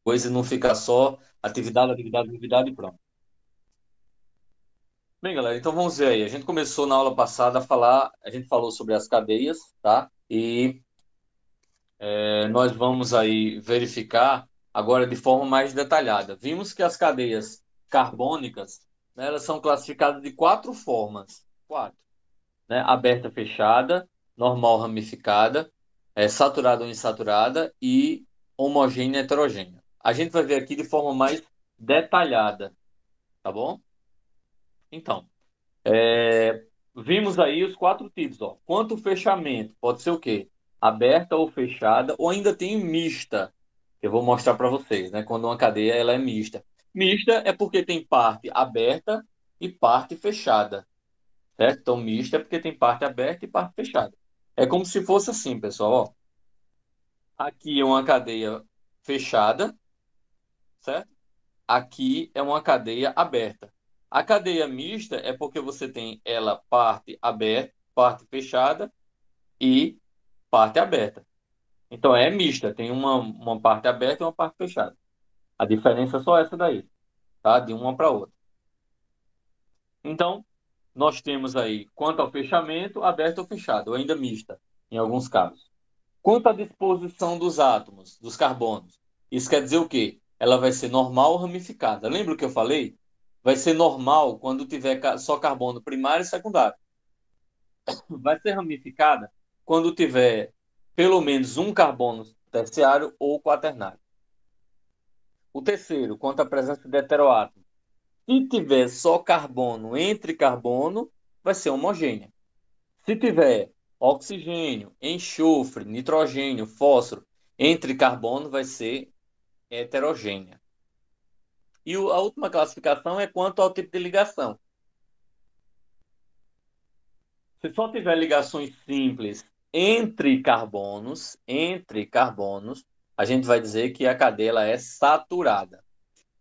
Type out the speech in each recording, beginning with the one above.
coisa e não ficar só atividade, atividade, atividade e pronto. Bem, galera, então vamos ver aí. A gente começou na aula passada a falar, a gente falou sobre as cadeias, tá? E nós vamos aí verificar agora de forma mais detalhada. Vimos que as cadeias carbônicas, né, elas são classificadas de quatro formas. Quatro, né? Aberta, fechada, normal, ramificada, saturada ou insaturada e homogênea, heterogênea. A gente vai ver aqui de forma mais detalhada, tá bom? Então, vimos aí os quatro tipos, ó. Quanto fechamento, pode ser o quê? Aberta ou fechada, ou ainda tem mista, que eu vou mostrar para vocês, né? Quando uma cadeia ela é mista. Mista é porque tem parte aberta e parte fechada, certo? Então, mista é porque tem parte aberta e parte fechada. É como se fosse assim, pessoal, ó. Aqui é uma cadeia fechada, certo? Aqui é uma cadeia aberta. A cadeia mista é porque você tem ela parte aberta, parte fechada e parte aberta. Então é mista, tem uma parte aberta e uma parte fechada. A diferença é só essa daí, tá? De uma para outra. Então, nós temos aí, quanto ao fechamento, aberto ou fechado, ou ainda mista, em alguns casos. Quanto à disposição dos átomos, dos carbonos, isso quer dizer o quê? Ela vai ser normal ou ramificada. Lembra o que eu falei? Vai ser normal quando tiver só carbono primário e secundário. Vai ser ramificada quando tiver pelo menos um carbono terciário ou quaternário. O terceiro, quanto à presença de heteroátomo. Se tiver só carbono entre carbono, vai ser homogênea. Se tiver oxigênio, enxofre, nitrogênio, fósforo entre carbono, vai ser heterogênea. E a última classificação é quanto ao tipo de ligação. Se só tiver ligações simples entre carbonos, a gente vai dizer que a cadeia ela é saturada.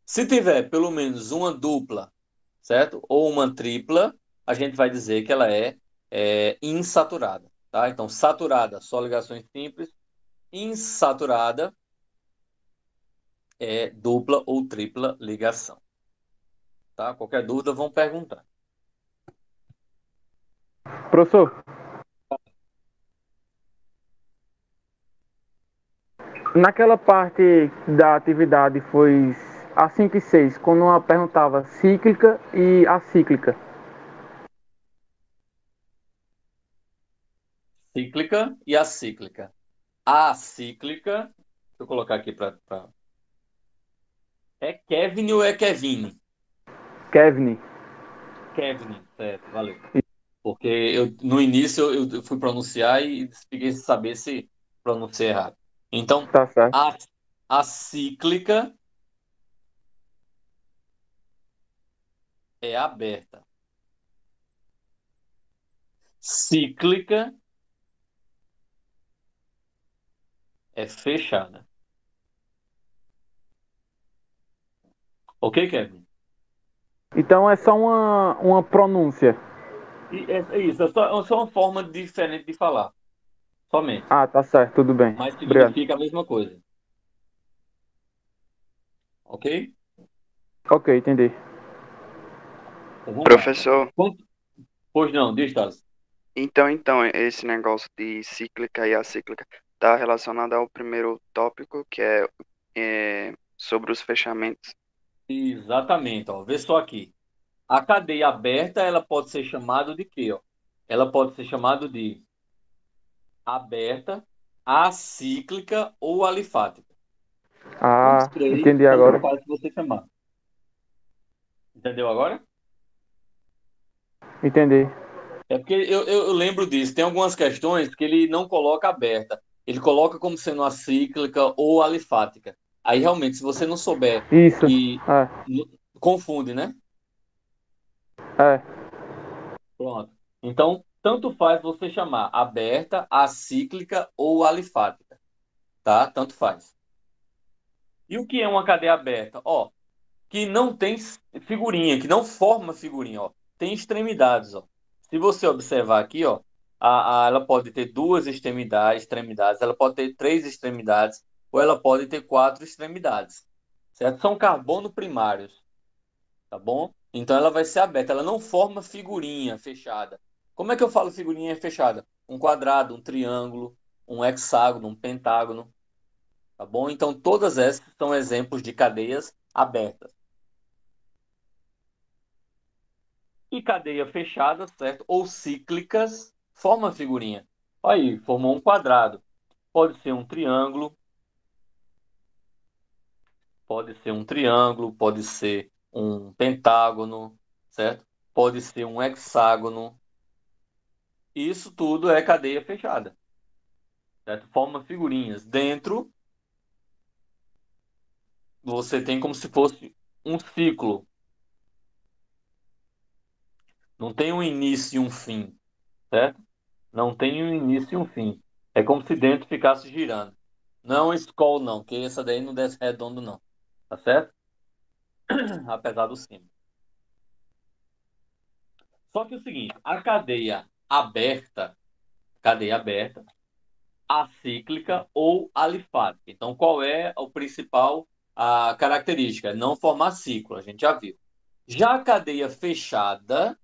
Se tiver pelo menos uma dupla, certo? Ou uma tripla, a gente vai dizer que ela é insaturada, tá? Então, saturada, só ligações simples. Insaturada é dupla ou tripla ligação, tá? Qualquer dúvida, vão perguntar. Professor, naquela parte da atividade foi a 5 e 6, quando uma perguntava cíclica e acíclica. Cíclica e acíclica. A cíclica, deixa eu colocar aqui para. É Kevin ou é Kevin? Kevin. Kevin, certo, valeu. Porque no início eu fui pronunciar e fiquei sem saber se pronunciei errado. Então, Tá certo. a, a cíclica é aberta. Cíclica é fechada. Ok, Kevin? Então é só uma pronúncia. E é isso, é só uma forma diferente de falar, somente. Ah, tá certo, tudo bem. Mas Obrigado. significa a mesma coisa. Ok? Ok, entendi. Então vamos lá. Professor, Pois não, diz, Thales. então, esse negócio de cíclica e acíclica está relacionado ao primeiro tópico, que é sobre os fechamentos. Exatamente, ó. Vê só aqui. A cadeia aberta, ela pode ser chamada de quê, ó? Ela pode ser chamada de aberta, acíclica ou alifática. Os Ah, três, entendi tanto agora. faz que você chamar. Entendeu agora? Entendi. É porque eu lembro disso. Tem algumas questões que ele não coloca aberta. Ele coloca como sendo acíclica ou alifática. Aí, realmente, se você não souber Isso. que... É, Confunde, né? é. Pronto. Então, tanto faz você chamar aberta, acíclica ou alifática, tá? Tanto faz. E o que é uma cadeia aberta? Ó, que não tem figurinha, que não forma figurinha, ó. Tem extremidades, ó. Se você observar aqui, ó, ela pode ter duas extremidades, ela pode ter três extremidades, ou ela pode ter quatro extremidades. certo? São carbono primários, tá bom? Então ela vai ser aberta, ela não forma figurinha fechada. Como é que eu falo figurinha fechada? Um quadrado, um triângulo, um hexágono, um pentágono, tá bom? Então todas essas são exemplos de cadeias abertas. E cadeia fechada, certo? Ou cíclicas, forma figurinha. Aí, formou um quadrado. Pode ser um triângulo, pode ser um triângulo, pode ser um pentágono, certo? Pode ser um hexágono. Isso tudo é cadeia fechada, certo? Forma figurinhas. Dentro, você tem como se fosse um ciclo. Não tem um início e um fim, certo? Não tem um início e um fim. É como se dentro ficasse girando. Não escol, não, que essa daí não desce redondo, não. Tá certo? Apesar do símbolo. Só que é o seguinte, a cadeia aberta, acíclica ou alifática. Então, qual é o principal característica? Não formar ciclo, a gente já viu. Já a cadeia fechada,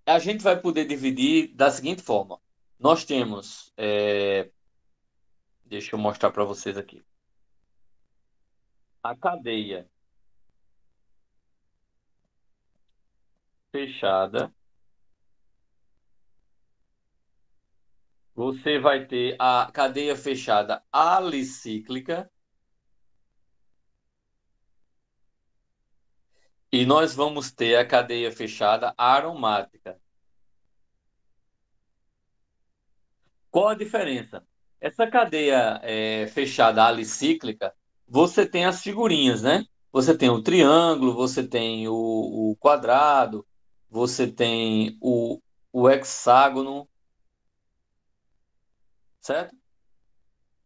a gente vai poder dividir da seguinte forma. Nós temos, deixa eu mostrar para vocês aqui. A cadeia fechada, você vai ter a cadeia fechada alicíclica e nós vamos ter a cadeia fechada aromática. Qual a diferença? Essa cadeia fechada alicíclica, você tem as figurinhas, né? Você tem o triângulo, você tem o quadrado, você tem o hexágono, certo?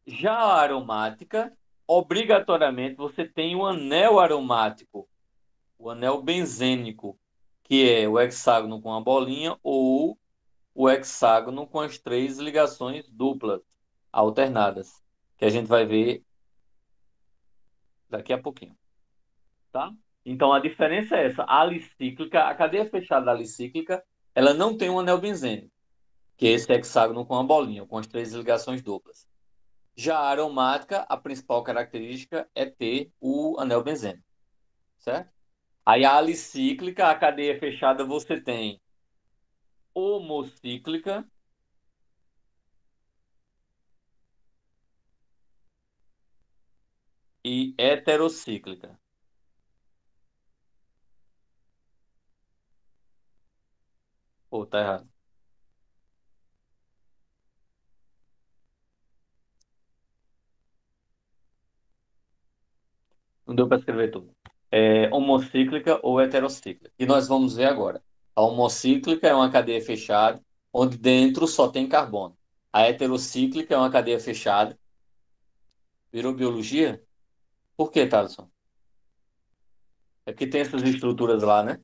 Já a aromática, obrigatoriamente você tem o anel aromático, o anel benzênico, que é o hexágono com a bolinha ou o hexágono com as três ligações duplas, alternadas, que a gente vai ver daqui a pouquinho, tá? Então a diferença é essa, a alicíclica, a cadeia fechada da alicíclica, ela não tem um anel benzênico, que é esse hexágono com a bolinha, com as três ligações duplas. Já a aromática, a principal característica é ter o anel benzênico, certo? Aí a alicíclica, a cadeia fechada, você tem homocíclica e heterocíclica. Pô, tá errado. Não deu para escrever tudo. Homocíclica ou heterocíclica. E nós vamos ver agora. A homocíclica é uma cadeia fechada, onde dentro só tem carbono. A heterocíclica é uma cadeia fechada. Virou biologia? Por que, Thaleson? É que tem essas estruturas lá, né?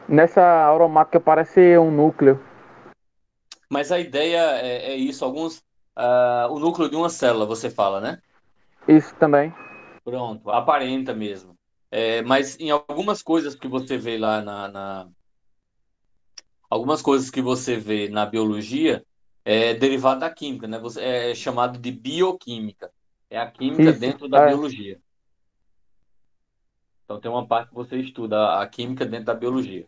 Nessa aromática parece um núcleo. Mas a ideia é isso. O núcleo de uma célula, você fala, né? Isso também. Pronto, aparenta mesmo. Mas em algumas coisas que você vê lá algumas coisas que você vê na biologia é derivado da química, né? É chamado de bioquímica. É a química Isso, dentro da biologia. Então tem uma parte que você estuda a química dentro da biologia.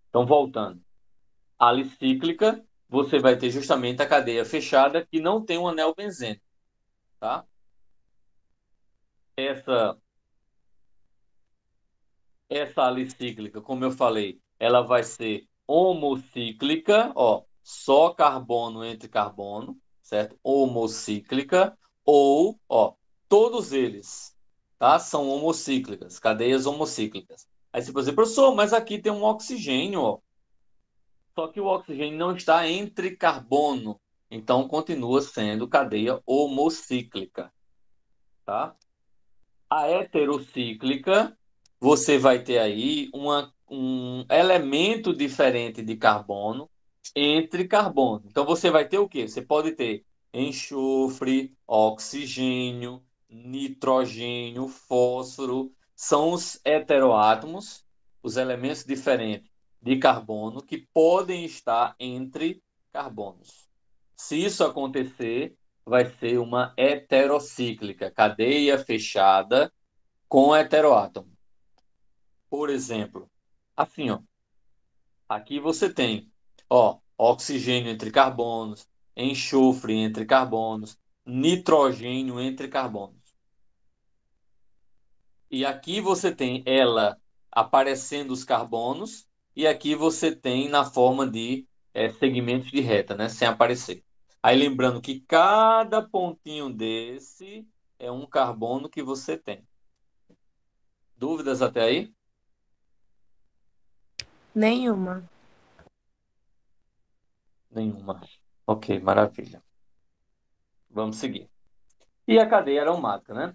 Então voltando, a alicíclica, você vai ter justamente a cadeia fechada que não tem um anel benzênico, tá? Essa essa alicíclica, como eu falei, ela vai ser homocíclica, ó, só carbono entre carbono, certo? Homocíclica, ou, ó, todos eles, tá? São homocíclicas, cadeias homocíclicas. Aí você pode dizer, professor, mas aqui tem um oxigênio, ó. Só que o oxigênio não está entre carbono, então continua sendo cadeia homocíclica, tá? A heterocíclica, você vai ter aí um elemento diferente de carbono entre carbono. Então você vai ter o quê? Você pode ter enxofre, oxigênio, nitrogênio, fósforo, são os heteroátomos, os elementos diferentes de carbono que podem estar entre carbonos. Se isso acontecer, vai ser uma heterocíclica, cadeia fechada com heteroátomo. Por exemplo, assim, ó, aqui você tem, ó, oxigênio entre carbonos, enxofre entre carbonos, nitrogênio entre carbonos. E aqui você tem ela aparecendo os carbonos, e aqui você tem na forma de segmentos de reta, né? Sem aparecer. Aí lembrando que cada pontinho desse é um carbono que você tem. Dúvidas até aí? Nenhuma. Nenhuma. Ok, maravilha. Vamos seguir. E a cadeia aromática, né?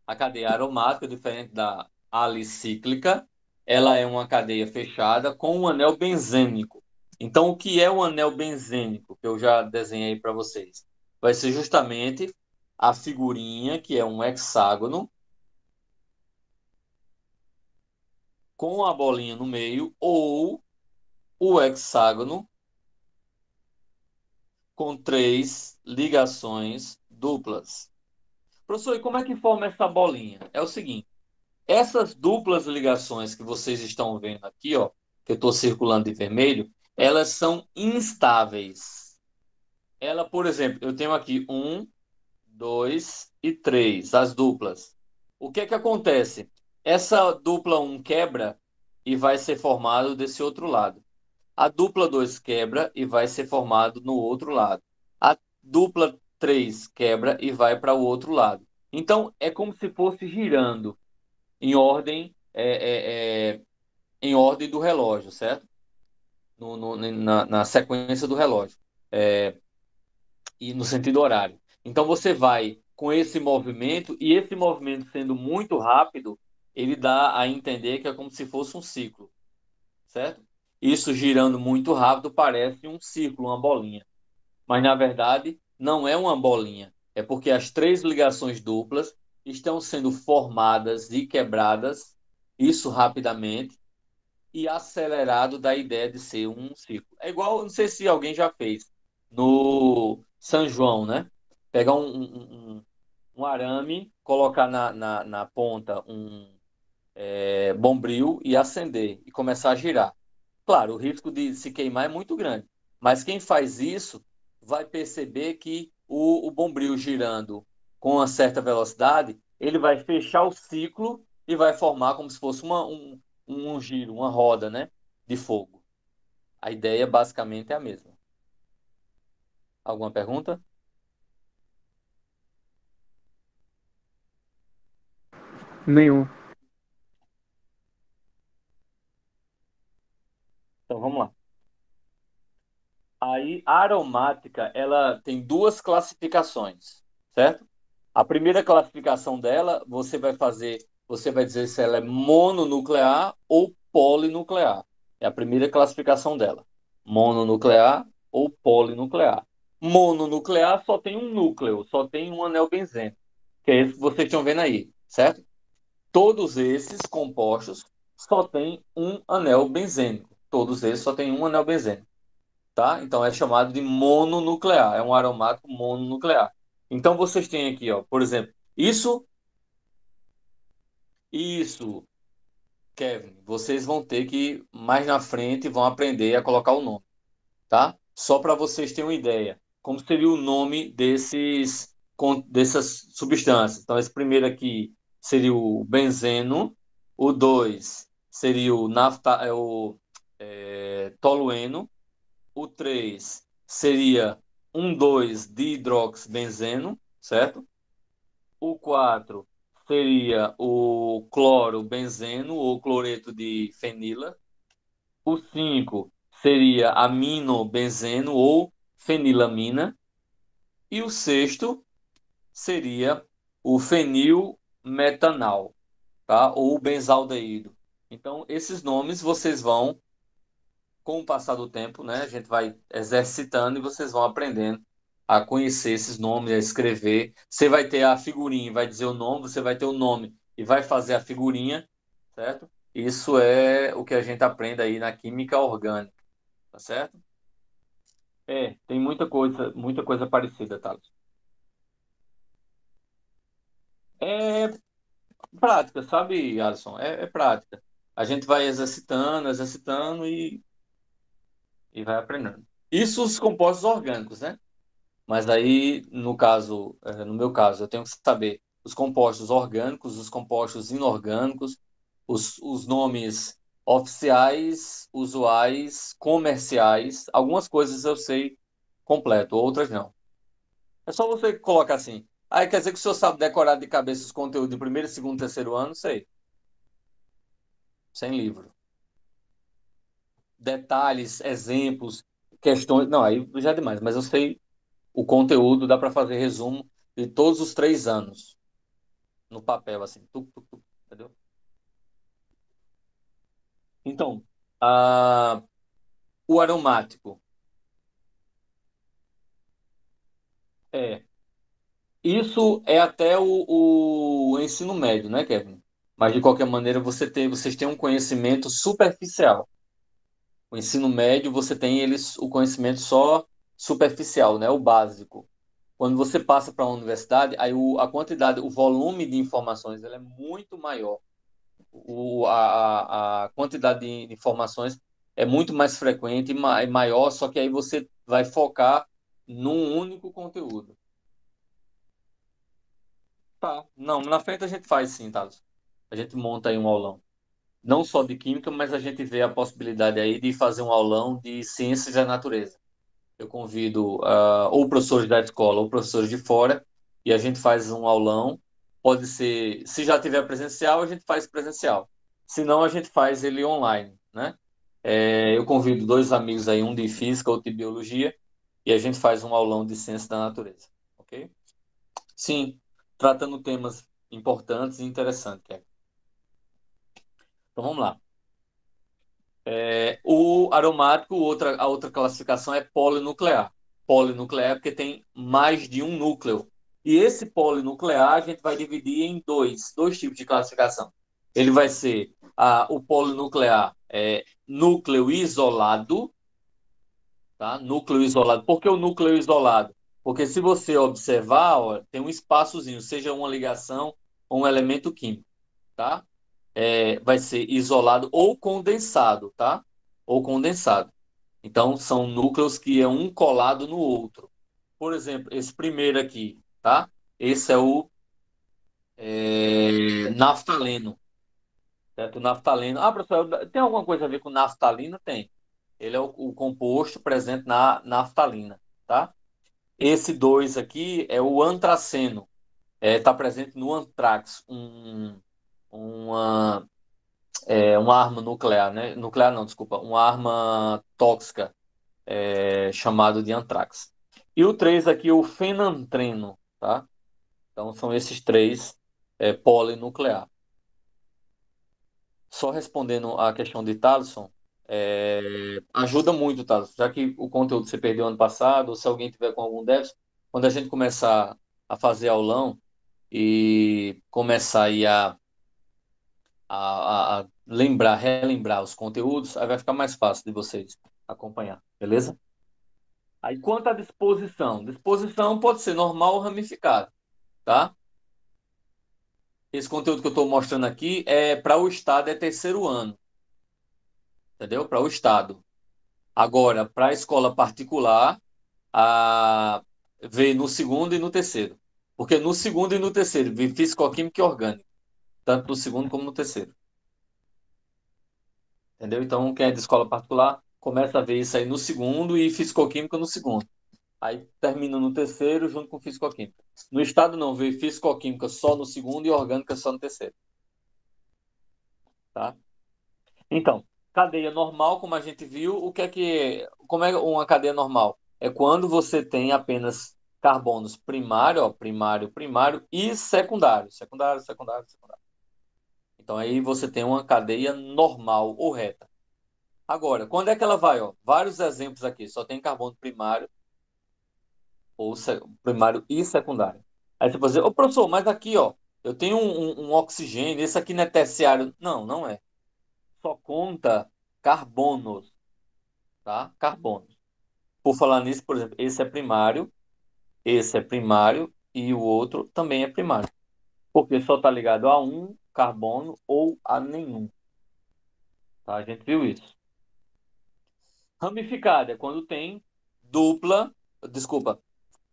A cadeia aromática, diferente da alicíclica, ela é uma cadeia fechada com um anel benzênico. Então, o que é um anel benzênico, que eu já desenhei para vocês? Vai ser justamente a figurinha, que é um hexágono, com a bolinha no meio, ou o hexágono com três ligações duplas. Professor, e como é que forma essa bolinha? É o seguinte. Essas duplas ligações que vocês estão vendo aqui, ó, que eu estou circulando de vermelho, elas são instáveis. Ela, por exemplo, eu tenho aqui um, dois e três, as duplas. O que é que acontece? Essa dupla um quebra e vai ser formado desse outro lado. A dupla 2 quebra e vai ser formado no outro lado. A dupla 3 quebra e vai para o outro lado. Então, é como se fosse girando em ordem do relógio, certo? Na sequência do relógio, e no sentido horário. Então você vai com esse movimento, e esse movimento sendo muito rápido, ele dá a entender que é como se fosse um ciclo, certo? Isso girando muito rápido parece um círculo, uma bolinha. Mas na verdade não é uma bolinha. É porque as três ligações duplas estão sendo formadas e quebradas, isso rapidamente, e acelerado da ideia de ser um círculo. É igual, não sei se alguém já fez, no São João, né? Pegar um arame, colocar na ponta um bombril e acender e começar a girar. Claro, o risco de se queimar é muito grande, mas quem faz isso vai perceber que o bombril girando com uma certa velocidade, ele vai fechar o ciclo e vai formar como se fosse um giro, uma roda, né, de fogo. A ideia basicamente é a mesma. Alguma pergunta? Nenhum. Então vamos lá. Aí, a aromática, ela tem duas classificações, certo? A primeira classificação dela, você vai dizer se ela é mononuclear ou polinuclear. É a primeira classificação dela. Mononuclear ou polinuclear. Mononuclear só tem um núcleo, só tem um anel benzeno, que é esse que vocês estão vendo aí, certo? Todos esses compostos só têm um anel benzênico. Todos esses só têm um anel benzênico, tá? Então é chamado de mononuclear, é um aromático mononuclear. Então vocês têm aqui, ó, por exemplo, isso, Kevin, vocês vão ter que mais na frente vão aprender a colocar o nome, tá? Só para vocês terem uma ideia, como seria o nome dessas substâncias. Então esse primeiro aqui seria o benzeno, o 2 seria o tolueno, o 3 seria 1,2-dihidroxibenzeno, certo? O 4 seria o clorobenzeno ou cloreto de fenila. O 5 seria aminobenzeno ou fenilamina. E o sexto seria o fenilmetanal, tá? Ou benzaldeído. Então, esses nomes vocês vão, com o passar do tempo, né? A gente vai exercitando e vocês vão aprendendo a conhecer esses nomes, a escrever. Você vai ter a figurinha, vai dizer o nome, você vai ter o nome e vai fazer a figurinha, certo? Isso é o que a gente aprende aí na química orgânica, tá certo? Tem muita coisa parecida, tá? É prática, sabe, Alisson? É prática. A gente vai exercitando, exercitando e vai aprendendo. Isso os compostos orgânicos, né? Mas aí, no caso, no meu caso, eu tenho que saber os compostos orgânicos, os compostos inorgânicos, os nomes oficiais, usuais, comerciais. Algumas coisas eu sei completo, outras não. É só você colocar assim. Aí quer dizer que o senhor sabe decorar de cabeça os conteúdos de primeiro, segundo, terceiro ano? Sei. Sem livro. Detalhes, exemplos, questões. Não, aí já é demais, mas eu sei o conteúdo, dá para fazer resumo de todos os 3 anos no papel, assim. Entendeu? Então, o aromático. É. Isso é até o ensino médio, né, Kevin? Mas de qualquer maneira vocês têm um conhecimento superficial. O ensino médio você tem o conhecimento só superficial, né, o básico. Quando você passa para a universidade, aí a quantidade, o volume de informações, ele é muito maior. A quantidade de informações é muito mais frequente e maior, só que aí você vai focar num único conteúdo. Tá. Não, na frente a gente faz sim, Thales. A gente monta aí um aulão. Não só de química, mas a gente vê a possibilidade aí de fazer um aulão de ciências da natureza. Eu convido ou professores da escola ou professores de fora e a gente faz um aulão. Pode ser, se já tiver presencial, a gente faz presencial. Se não, a gente faz ele online, né? Eu convido dois amigos aí, um de física, outro de biologia, e a gente faz um aulão de ciência da natureza, ok? Sim, tratando temas importantes e interessantes, Kevin. Então vamos lá. O aromático, a outra classificação é polinuclear. Polinuclear porque tem mais de um núcleo. E esse polinuclear a gente vai dividir em dois tipos de classificação. Ele vai ser o polinuclear núcleo isolado, tá? Núcleo isolado. Por que o núcleo isolado? Porque se você observar, ó, tem um espaçozinho, seja uma ligação ou um elemento químico, tá? Vai ser isolado ou condensado, tá? Ou condensado. Então, são núcleos que é um colado no outro. Por exemplo, esse primeiro aqui, tá? Esse é o naftaleno, certo? O naftaleno. Ah, professor, tem alguma coisa a ver com naftalina? Tem. Ele é o composto presente na naftalina, tá? Esse dois aqui é o antraceno. Está presente no antrax, uma uma arma nuclear, né? Nuclear não, desculpa, uma arma tóxica chamado de antrax. E o 3 aqui, o fenantreno, tá? Então são esses três polinuclear. Só respondendo à questão de Thaleson, ajuda muito, Thaleson, já que o conteúdo você perdeu ano passado, ou se alguém tiver com algum déficit, quando a gente começar a fazer aulão e começar aí a relembrar os conteúdos, aí vai ficar mais fácil de vocês acompanhar, beleza? Aí quanto à disposição, disposição pode ser normal ou ramificada, tá? Esse conteúdo que eu estou mostrando aqui para o estado é terceiro ano, entendeu? Para o estado. Agora, para a escola particular, a vê no segundo e no terceiro. Porque no segundo e no terceiro, vê físico-química e orgânica, tanto no segundo como no terceiro. Entendeu? Então, quem é de escola particular começa a ver isso aí no segundo e fisicoquímica no segundo. Aí termina no terceiro junto com fisicoquímica. No estado não, vê fisicoquímica só no segundo e orgânica só no terceiro. Tá? Então, cadeia normal, como a gente viu, como é uma cadeia normal? É quando você tem apenas carbonos primário, ó, primário, primário e secundário, secundário, secundário, secundário. Então aí você tem uma cadeia normal ou reta. Agora, quando é que ela vai? Ó? Vários exemplos aqui. Só tem carbono primário, ou primário e secundário. Aí você pode dizer, ô professor, mas aqui, ó, eu tenho um oxigênio, esse aqui não é terciário. Não, não é. Só conta carbonos, tá? Carbonos. Por falar nisso, por exemplo, esse é primário e o outro também é primário. Porque só está ligado a um carbono ou a nenhum. Tá? A gente viu isso. Ramificada é quando tem dupla, desculpa,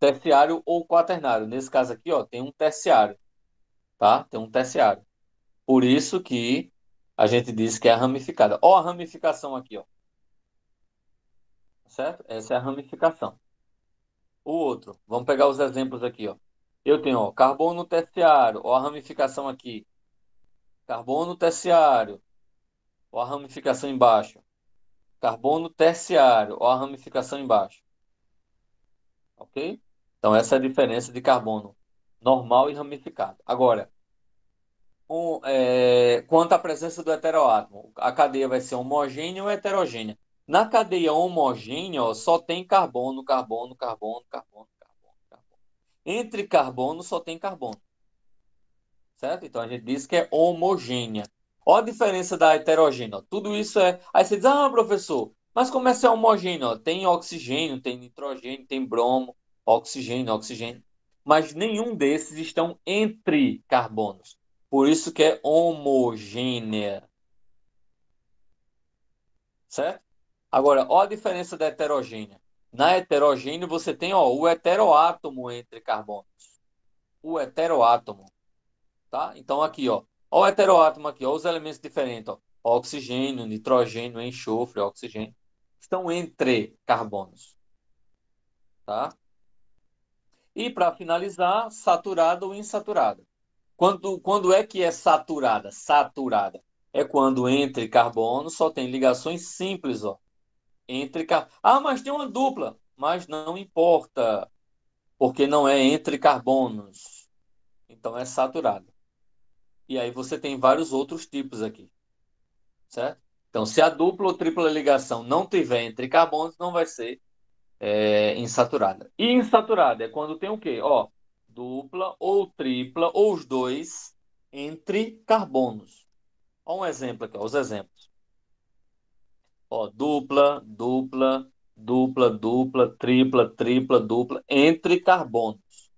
terciário ou quaternário. Nesse caso aqui, ó, tem um terciário, tá? Tem um terciário. Por isso que a gente diz que é ramificada. Ó a ramificação aqui, ó. Certo? Essa é a ramificação. O outro, vamos pegar os exemplos aqui, ó. Eu tenho, ó, carbono terciário, ó a ramificação aqui. Carbono terciário, ó a ramificação embaixo. Carbono terciário, ó a ramificação embaixo. Ok? Então, essa é a diferença de carbono normal e ramificado. Agora, quanto à presença do heteroátomo, a cadeia vai ser homogênea ou heterogênea? Na cadeia homogênea, ó, só tem carbono, carbono, carbono, carbono, carbono, carbono. Entre carbono só tem carbono. Certo? Então a gente diz que é homogênea. Olha a diferença da heterogênea. Ó. Tudo isso é. Aí você diz, ah, professor, mas como é ser homogêneo? Ó? Tem oxigênio, tem nitrogênio, tem bromo, oxigênio, oxigênio. Mas nenhum desses estão entre carbonos. Por isso que é homogênea. Certo? Agora, olha a diferença da heterogênea. Na heterogênea você tem ó, o heteroátomo entre carbonos. O heteroátomo. Tá? Então aqui, ó, ó o heteroátomo aqui, ó, os elementos diferentes, ó, oxigênio, nitrogênio, enxofre, oxigênio, estão entre carbonos, tá? E para finalizar, saturada ou insaturada. Quando é que é saturada? Saturada é quando entre carbonos só tem ligações simples, ó, Ah, mas tem uma dupla, mas não importa, porque não é entre carbonos. Então é saturada. E aí você tem vários outros tipos aqui. Certo? Então, se a dupla ou tripla ligação não tiver entre carbonos, não vai ser insaturada. E insaturada é quando tem o quê? Ó, dupla ou tripla, ou os dois, entre carbonos. Ó um exemplo aqui, ó, os exemplos. Ó, dupla, dupla, dupla, dupla, tripla, tripla, dupla, entre carbonos.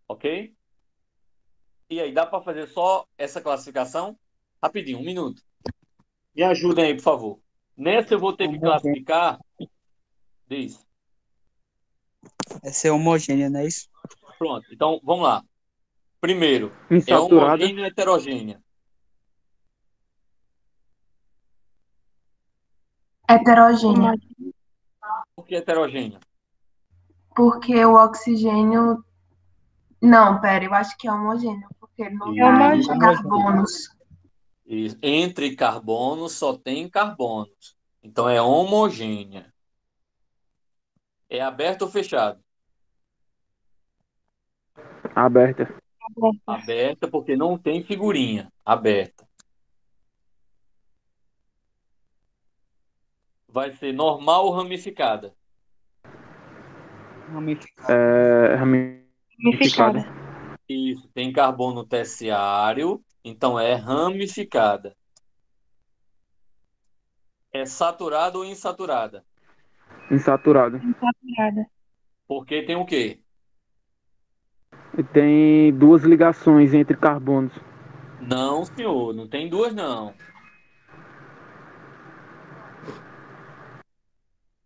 Ok? E aí, dá para fazer só essa classificação? Rapidinho, um minuto. Me ajudem aí, por favor. Nessa eu vou ter que Homogênea. classificar. Diz. É ser homogênea, não é isso? Pronto, então vamos lá. Primeiro, é Insaturada. homogênea ou heterogênea? Heterogênea, Por que heterogênea? porque o oxigênio. Não, pera, eu acho que é homogêneo, porque ele não É tá homogêneo. entre carbonos. Entre carbonos só tem carbonos. Então é homogênea. É aberto ou fechado? Aberta. Aberta porque não tem figurinha. Aberta. Vai ser normal ou ramificada? Ramificada. Isso, tem carbono terciário, então é ramificada. É saturada ou insaturada? Insaturada. Porque tem o quê? E tem duas ligações entre carbonos. Não, senhor, não tem duas, não.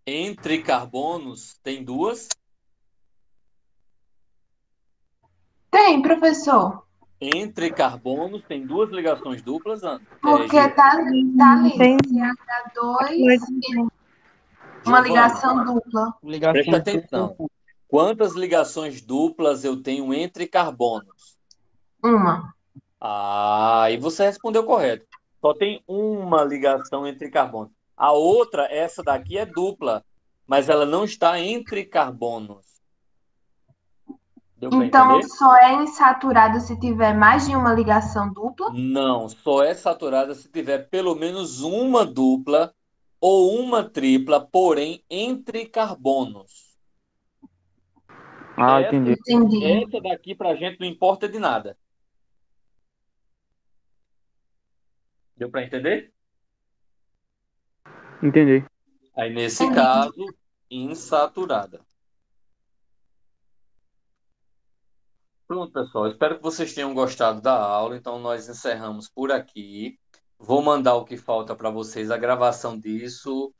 Entre carbonos tem duas? Tem, professor. Entre carbonos tem duas ligações duplas, Ana? Porque Gil? tá ali, CH2, uma Giovana, ligação dupla. presta atenção. Quantas ligações duplas eu tenho entre carbonos? Uma. Ah, e você respondeu correto. Só tem uma ligação entre carbonos. A outra, essa daqui, é dupla, mas ela não está entre carbonos. Deu para Então, entender? só é insaturado se tiver mais de uma ligação dupla? Não, só é saturada se tiver pelo menos uma dupla ou uma tripla, porém entre carbonos. Ah, Essa, entendi. Entendi. essa daqui pra gente não importa de nada. Deu para entender? Entendi. Aí, nesse Entendi. caso, insaturada. Pronto, pessoal. Espero que vocês tenham gostado da aula. Então, nós encerramos por aqui. Vou mandar o que falta para vocês, a gravação disso.